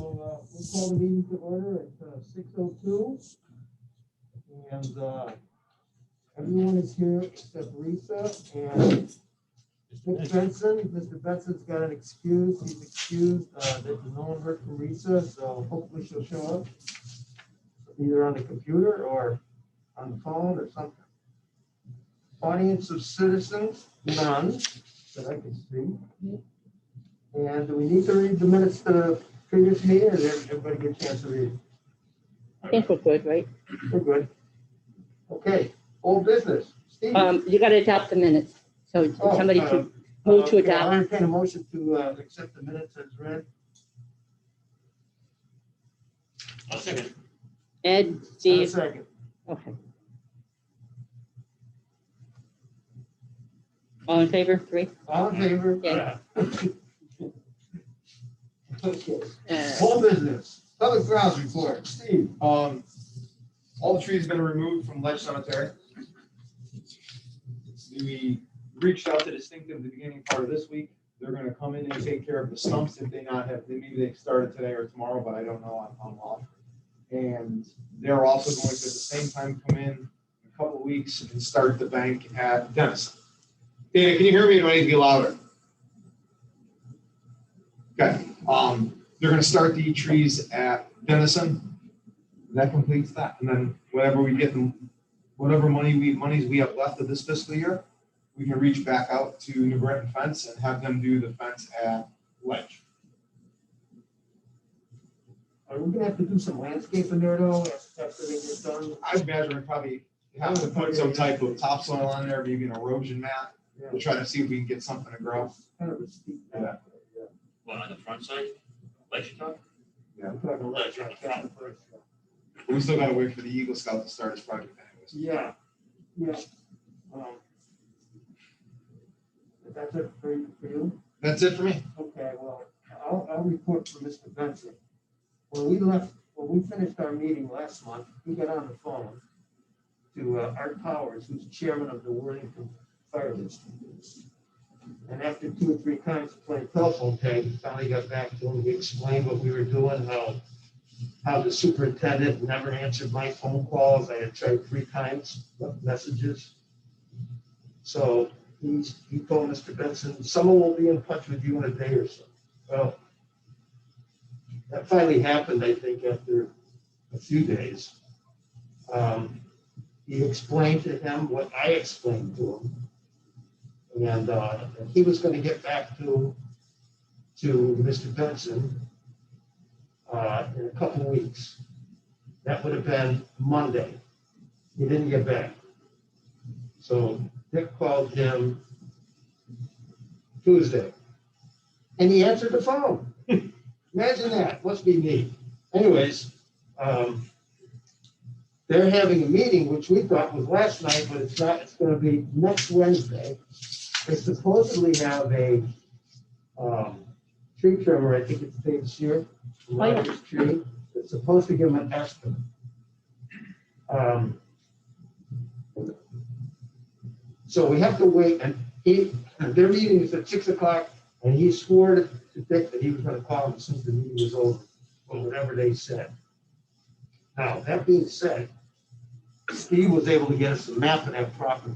we'll call the meeting to order at 6:02. And everyone is here except Risa and Mr. Benson. Mr. Benson's got an excuse. He's excused. There's no one heard from Risa, so hopefully she'll show up either on the computer or on the phone or something. Audience of citizens, none that I can see. And do we need to read the minutes to the previous meeting, or did everybody get a chance to read? I think we're good, right? We're good. Okay, old business. Steve. You gotta adopt the minutes. So somebody should move to I'll adopt. entertain a motion to accept the minutes as read. I'll second. Ed, And a Steve, second. okay. All in favor, 3? All in favor? Yeah. Okay. Old business. Public grounds report. Steve. All the trees have been removed from Ledge Cemetery. We reached out to Distinctive at the beginning part of this week. They're gonna come in and take care of the stumps if they not have, maybe they started today or tomorrow, but I don't know, I'm off. And they're also going to at the same time come in a couple of weeks and start the bank at Denison. Dana, can you hear me? Do I need to be louder? Okay, they're gonna start the trees at Denison. That completes that, and then whatever we get, whatever monies we have left of this fiscal year, we can reach back out to New Britain Fence and have them do the fence at Ledge. Are we gonna have to do some landscaping there though, after they get done? I imagine we probably have to put some type of topsoil on there, maybe an erosion mat, Yeah, to try to see if we can get something to grow. kind of a steep path. Yeah. Well, on the front side, like you talk. I'm talking about that first. But we still gotta wait for the Eagle Scout to start his project anyways. Yeah, yeah. That's it for you? That's it for me. Okay, well, I'll report for Mr. Benson. When we finished our meeting last month, we got on the phone to Art Powers, who's chairman of the Worthington Fire District. And after 2 or 3 times of playing telephone tag, he finally got back to him. We explained what we were doing, how the superintendent never answered my phone calls. I had tried 3 times, left messages. So he told Mr. Benson, someone will be in touch with you in a day or so. Well, that finally happened, I think, after a few days. He explained to him what I explained to him. And he was going to get back to Mr. Benson in a couple of weeks. That would have been Monday. He didn't get back. So Dick called him Tuesday. And he answered the phone. Imagine that. Must be me. Anyways, they're having a meeting, which we thought was last night, but it's not. It's going to be next Wednesday. They supposedly have a tree trimmer. I think it's Dave's here. Largest tree. It's supposed to give him an estimate. So we have to wait, and their meeting is at 6 o'clock, and he swore to Dick that he was going to call him as soon as the meeting was over, or whatever they said. Now, that being said, Steve was able to get us a map of that property.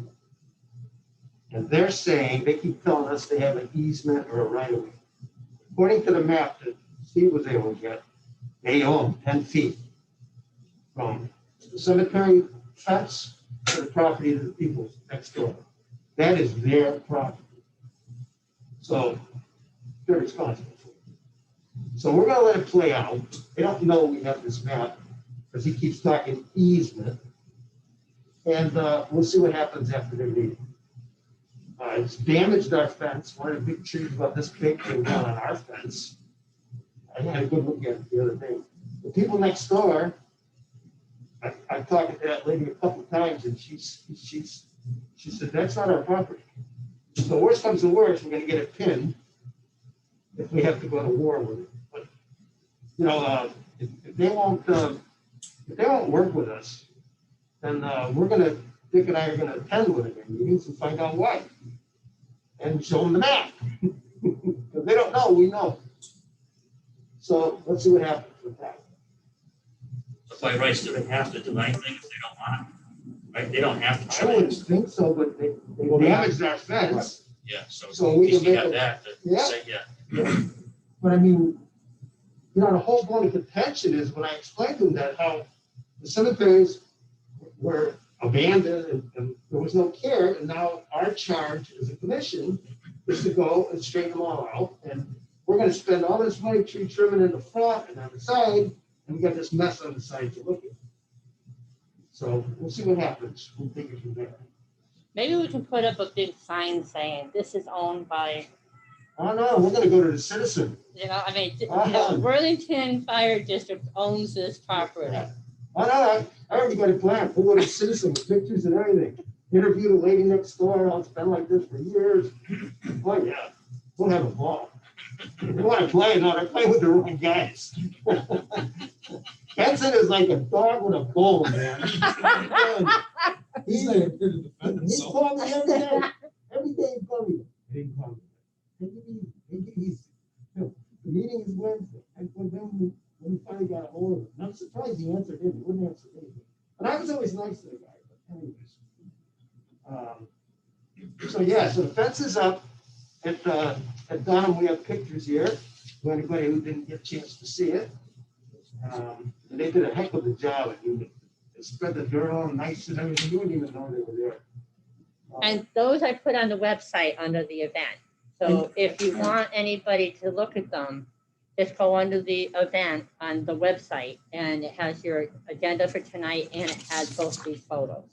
And they're saying, they keep telling us they have an easement or a right of way. According to the map that Steve was able to get, they own 10 feet from the cemetery fence to the property of the people next door. That is their property. So they're responsible for it. So we're gonna let it play out. They don't know we have this map because he keeps talking easement. And we'll see what happens after their meeting. It's damaged our fence. One of the big trees about this big came down on our fence. I had a good look at it the other day. The people next door, I've talked to that lady a couple of times, and she said, that's not our property. So worst comes to worst, we're gonna get it pinned if we have to go to war with it. But, you know, if they won't work with us, then Dick and I are gonna attend one of their meetings and find out why. And show them the map. Because they don't know, we know. So let's see what happens with that. But by rights, do they have to do anything if they don't want? Right, they don't have to I trim wouldn't it. think so, but they Well, they have- damaged our fence. Yeah, so So at we least can you make have a- that to Yeah. say, yeah. But I mean, you know, the whole point of contention is when I explained to them that how the cemeteries were abandoned and there was no care, and now our charge as a commission is to go and straighten them all out. And we're gonna spend all this money tree trimming in the front and on the side, and we got this mess on the side to look at. So we'll see what happens. We'll take it from there. Maybe we can put up a big sign saying this is owned by, Oh, no, we're gonna go to the citizen. I mean, Worthington Fire District owns this property. Oh, no, I already got it planned. We'll go to the citizen with pictures and everything. Interview the lady next door. It's been like this for years. Oh, yeah, we'll have a ball. You want to play? No, I play with the wrong guys. Benson is like a dog with a bone, man. He's He's not even here to defend He himself. called me every day. Every day he called me. He didn't call me. Take it easy. The meeting is Wednesday. And when we finally got a hold of him, and I'm surprised he answered him. He wouldn't answer anything. But I was always nice to the guy. But anyways. So yeah, so the fence is up at Dunham. We have pictures here for anybody who didn't get a chance to see it. And they did a heck of a job. I mean, they spread the dirt all nice and everything. You wouldn't even know they were there. And those I put on the website under the event. So if you want anybody to look at them, just go under the event on the website and it has your agenda for tonight and it has both these photos.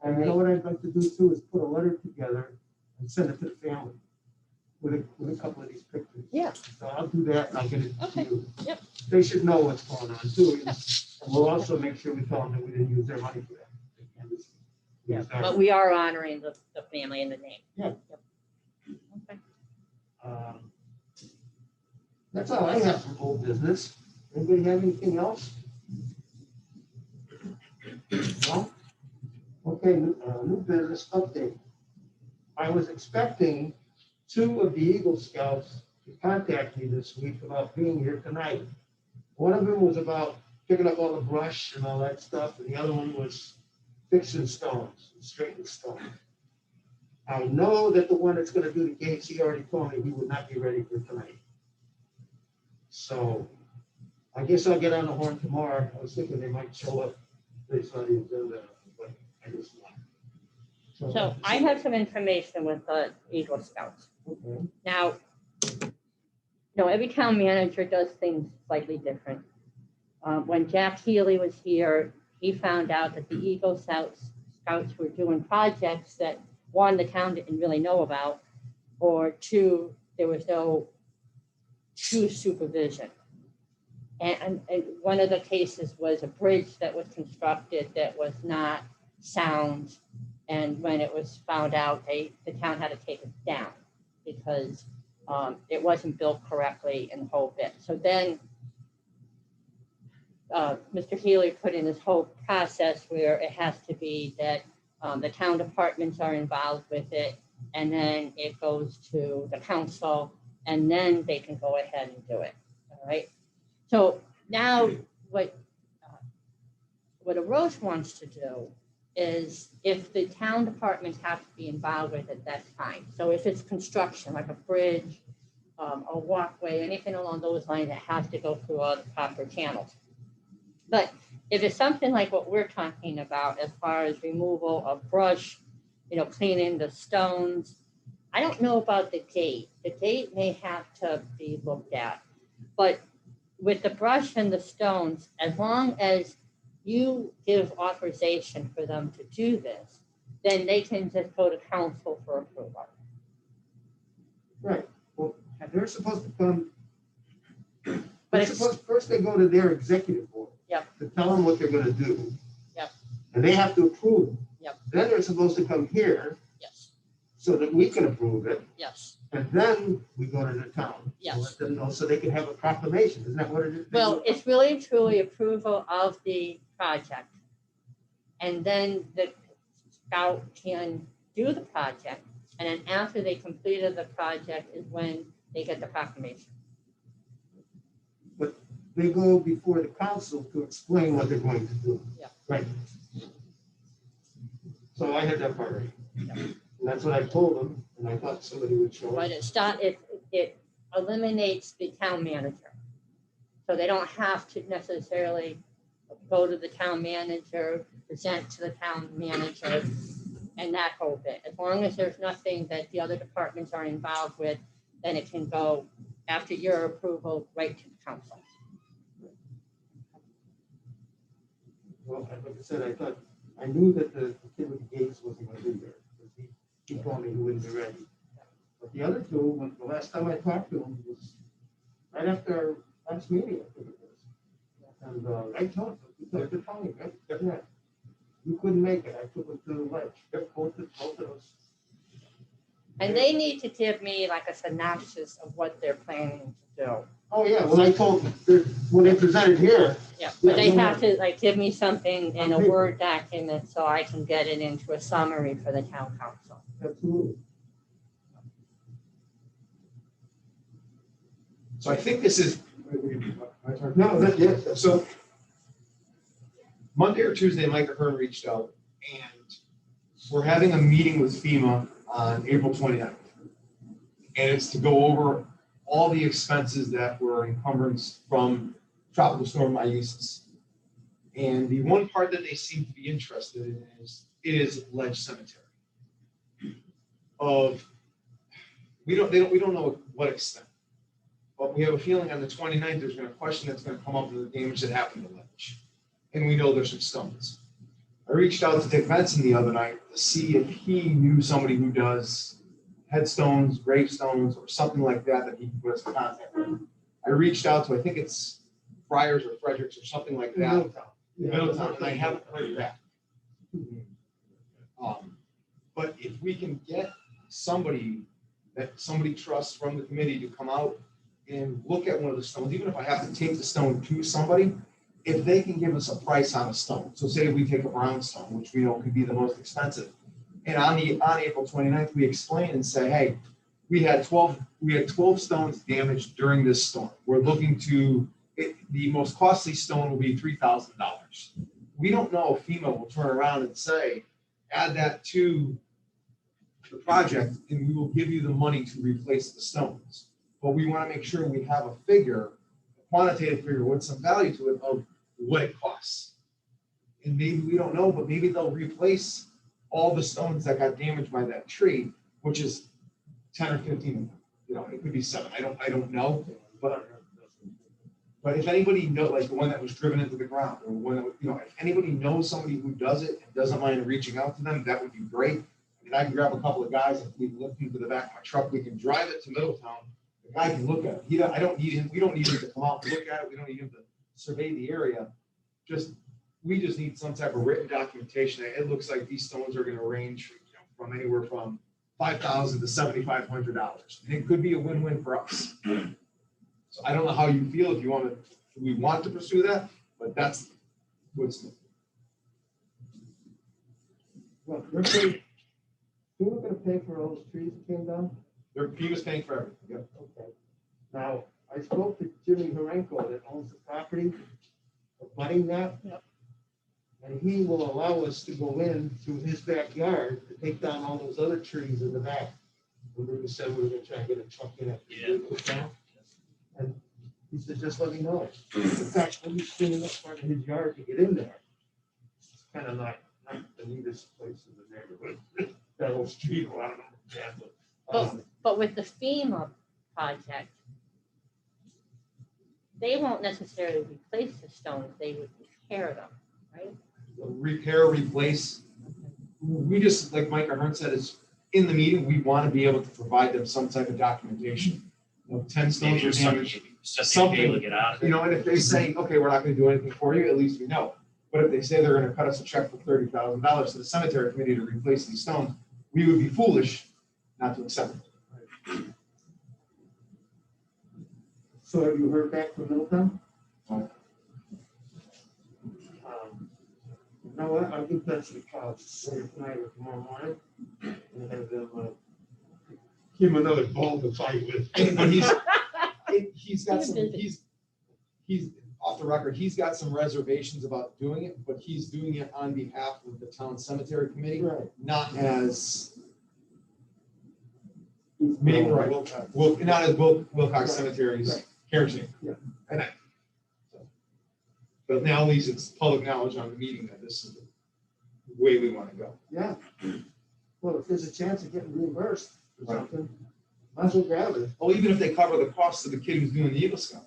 And you know what I'd like to do too is put a letter together and send it to the family with a couple of these pictures. Yeah. So I'll do that and I'll get it to Okay, you. yep. They should know what's going on too. And we'll also make sure we tell them that we didn't use their money for that. And it's- Yeah, it's our- but we are honoring the family and the name. Yeah. Yep. Okay. That's all I have for old business. Anybody have anything else? No? Okay, new business update. I was expecting 2 of the Eagle Scouts to contact me this week about being here tonight. One of them was about picking up all the brush and all that stuff, and the other one was fixing stones, straightening stones. I know that the one that's gonna do the gates, he already told me he would not be ready for tonight. So I guess I'll get on the horn tomorrow. I was thinking they might show up based on the agenda, but I guess not. So I have some information with the Eagle Scouts. Okay. Now, every town manager does things slightly different. When Jack Healy was here, he found out that the Eagle Scouts were doing projects that, one, the town didn't really know about, or two, there was no true supervision. And one of the cases was a bridge that was constructed that was not sound. And when it was found out, the town had to take it down because it wasn't built correctly and the whole bit. So then Mr. Healy put in this whole process where it has to be that the town departments are involved with it, and then it goes to the council, and then they can go ahead and do it. All right. So now what Arose wants to do is if the town departments have to be involved with it, that's fine. So if it's construction, like a bridge, a walkway, anything along those lines, it has to go through all the proper channels. But if it's something like what we're talking about, as far as removal of brush, cleaning the stones, I don't know about the gate. The gate may have to be looked at. But with the brush and the stones, as long as you give authorization for them to do this, then they can just go to council for approval. Right, well, they're supposed to come. But They're it's- supposed, first they go to their executive board. Yep. To tell them what they're gonna do. Yep. And they have to approve it. Yep. Then they're supposed to come here Yes, so that we can approve it, yes. and then we go to the town. Yes. To let them know, so they can have a proclamation, isn't that what it is? Well, it's really and truly approval of the project. And then the scout can do the project. And then after they completed the project is when they get the proclamation. they go before the council to explain what they're going to do. Yeah. Right. So I had that part right. Yeah. And that's what I told them, and I thought somebody would show But up. it eliminates the town manager. So they don't have to necessarily go to the town manager, present to the town manager, and that whole bit. As long as there's nothing that the other departments are involved with, then it can go after your approval right to the council. Well, like I said, I knew that the kid with the gates wasn't gonna be there, because he told me he wouldn't be ready. But the other two, the last time I talked to him was right after our last meeting, I think it was. And I told him, they're telling me, yeah, you couldn't make it, I took him to the ledge, both of those. And they need to give me like a synopsis of what they're planning to do. Oh, yeah, well, I told them, when they presented here, Yeah, but they Yeah, have to like give me something in a Word document so I can get it into a summary for the town council. absolutely. So I think this is, my turn? No, yes, So Monday or Tuesday, Mike Ahern reached out, and we're having a meeting with FEMA on April 29th. And it's to go over all the expenses that were encumbrance from Tropical Storm Isis. And the one part that they seem to be interested in is Ledge Cemetery. We don't know what extent. But we have a feeling on the 29th, there's gonna question that's gonna come up with the damage that happened to Ledge. And we know there's some stones. I reached out to Dick Benson the other night to see if he knew somebody who does headstones, gravestones, or something like that he could put us in contact with. I reached out to, I think it's Friars or Fredericks or something like that, Middletown, and I haven't heard back. But if we can get somebody that somebody trusts from the committee to come out and look at one of the stones, even if I have to take the stone to somebody, if they can give us a price on a stone. So say we take a brownstone, which we know could be the most expensive. And on April 29th, we explain and say, hey, we had 12 stones damaged during this storm. We're looking to, the most costly stone will be $3,000. We don't know if FEMA will turn around and say, add that to the project and we will give you the money to replace the stones. But we want to make sure we have a figure, a quantitative figure with some value to it of what it costs. And maybe we don't know, but maybe they'll replace all the stones that got damaged by that tree, which is 10 or 15, it could be 7. I don't know. But if anybody knows, like the one that was driven into the ground, or one that, if anybody knows somebody who does it and doesn't mind reaching out to them, that would be great. I mean, I can grab a couple of guys and we can lift them to the back of my truck. We can drive it to Middletown. The guy can look at it. I don't need him. We don't need him to come out and look at it. We don't need him to survey the area. We just need some type of written documentation. It looks like these stones are going to range from anywhere from $5,000 to $7,500. And it could be a win-win for us. So I don't know how you feel, if we want to pursue that, but that's what's. Well, who are gonna pay for all those trees that came down? He was paying for everything. Yep. Okay. Now, I spoke to Jimmy Horenko that owns the property abutting that. Yep. And he will allow us to go in through his backyard to take down all those other trees in the back. We said we were gonna try and get a truck in it. Yeah. And he said, just let me know. In fact, when he's cleaning up part of his yard to get in there, it's kind of not the neatest place in the neighborhood. That whole street, well, I don't know. But with the FEMA project, they won't necessarily replace the stones, they would repair them, right? Repair, replace. We just, like Mike Ahern said, is in the meeting, we want to be able to provide them some type of documentation. 10 stones Maybe or there's something, damage. something to be able to get out of it. And if they say, okay, we're not going to do anything for you, at least we know. But if they say they're going to cut us a check for $30,000 to the cemetery committee to replace these stones, we would be foolish not to accept it. So have you heard back from Middletown? No. You know what, I'll give Betsy a call later tonight or tomorrow morning. And have them, give him another ball to fight with. But he's got some, off the record, he's got some reservations about doing it, but he's doing it on behalf of the town cemetery committee, Right. not as maybe right, not as Wilcox Cemetery's Right. care team. Yeah. And but now at least it's public knowledge on the meeting that this is the way we want to go. Yeah. Well, if there's a chance of getting reimbursed or something, might as well grab it. Well, even if they cover the cost of the kid who's doing the Eagle Scout,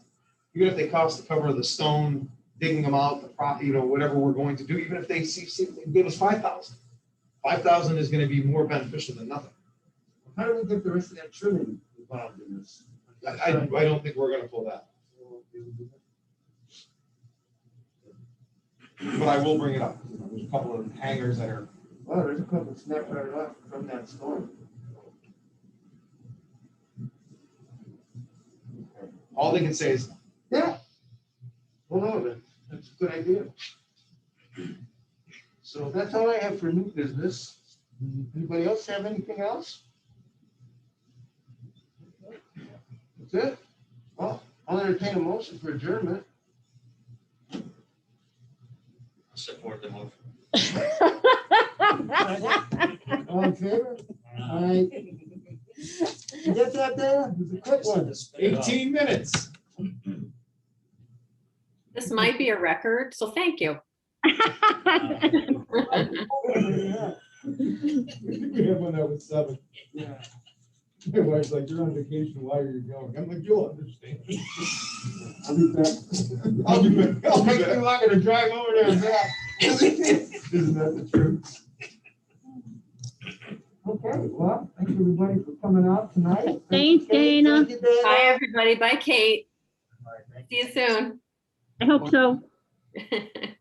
even if they cover the stone, digging them out, the prop, whatever we're going to do, even if they give us 5,000. 5,000 is going to be more beneficial than nothing. How do we get the rest of that trimming involved in this? I don't think we're going to pull that, but I will bring it up. There's a couple of hangers that are, Well, there's a couple snapped right off from that storm. all they can say is, Yeah. Well, no, that's a good idea. So that's all I have for new business. Anybody else have anything else? That's it? Well, I'll entertain a motion for adjournment. Support the motion. All in favor? Aye. You get that there? It was a quick one. 18 minutes. This might be a record, so thank you. We have one that was 7. Yeah. My wife's like, you're on vacation, why are you going? I'm like, you'll understand. I'll be back. I'll be back. It'll take me longer to drive over there and back. Isn't that the truth? Okay, well, thank you everybody for coming out tonight. Thanks, Dana. Thank you, Dana. Bye, everybody. Bye, Kate. All right, thank See you soon. I hope so. Bye.